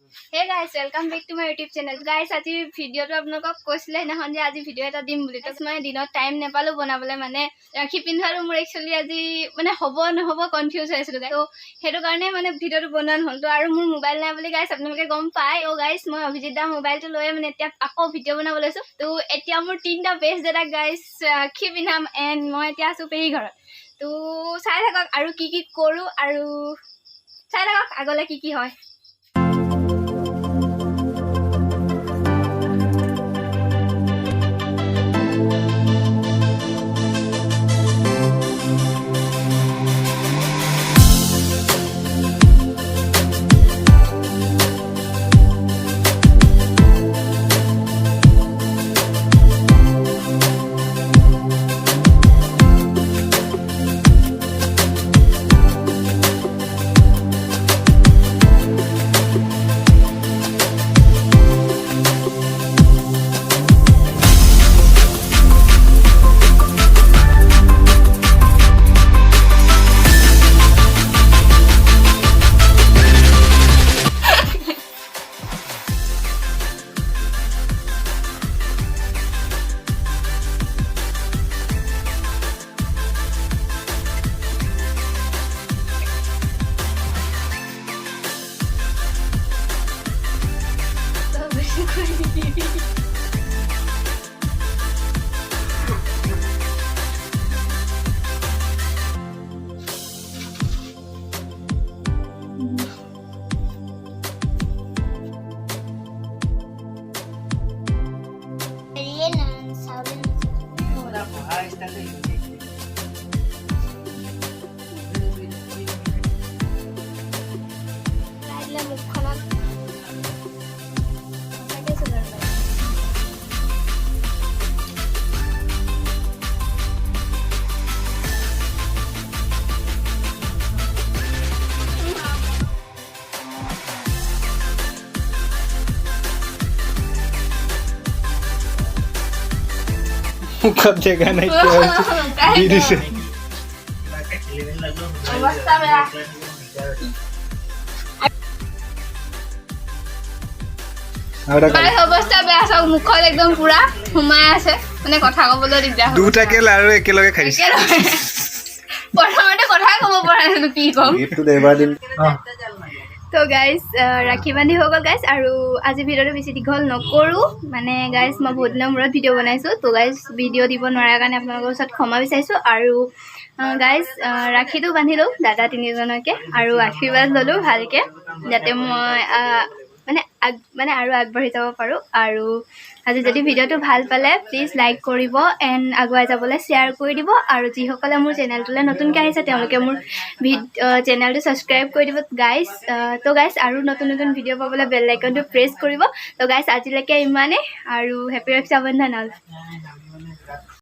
Hey guys, welcome back to my YouTube channel. Guys, আজি ভিডিওটো আপোনালোকক কৈছিলে নহন যে আজি ভিডিও এটা দিম বুলি তছ মই দিনত টাইম নেপালো বনাবলে মানে ৰাখি পিন্ধাৰো মোৰ একচুয়ালি আজি মানে হ'ব নহব কনফিউজ হৈছিল তো হেতু কাৰণে মানে ভিডিওটো বনান হ'ল তো আৰু মোৰ মোবাইল নাই বুলি গাইস আপোনালোকে গম পায় ও গাইস মই অভিজিত দা মোবাইলটো লৈ মানে এতিয়া আকৌ ভিডিও বনাব লৈছো তো এতিয়া মোৰ তিনটা পেজ দেটা গাইস ৰাখি পিন্ধাম এন্ড মই এতিয়া আছো পেহী ঘৰত তো চাই থাকক আৰু কি কি কৰো আৰু চাই থাকক আগলে কি কি হয় मुखत जगह नहीं दीदी से अवस्था मेरा अवस्था बेया सब मुखत एकदम पूरा हुमाय আছে মানে কথা কবলৈ দিগদাৰ দুটাকে লাৰু একেলগে খাইছে প্ৰথমতে কথা কব পৰা নাই কি কম এইটো দেবা দিন তো গাইস ৰাখি বান্ধি হৈ গল গাইস আৰু আজি ভিডিওটো বেছি দীঘল নকৰো মানে গাইস মই বহুত দিনৰ মূৰত ভিডিও বনাইছো তো গাইস ভিডিও দিব নোৱাৰাৰ কাৰণে আপোনালোকৰ ওচৰত ক্ষমা বিচাৰিছো আৰু গাইস ৰাখিটো বান্ধিলো দাদা তিনিজনকে আৰু আশীৰ্বাদ ললো ভালকে যাতে মই মানে আৰু আগবাঢ়ি যাব পাৰো আৰু আজি যদি ভিডিওটো ভাল পালে প্লিজ লাইক কৰিব এন্ড আগুৱাই যাবলৈ শ্বেয়াৰ কৰি দিব আৰু যিসকলে মোৰ চেনেলটোলৈ নতুনকৈ আহিছে তেওঁলোকে মোৰ চেনেলটো সাবস্ক্ৰাইব কৰি দিব গাইস তো গাইস আৰু নতুন নতুন ভিডিও পাবলৈ বেল আইকনটো প্ৰেছ কৰিব তো গাইস আজিলৈকে ইমানে আৰু হেপী ৰক্ষাবন্ধন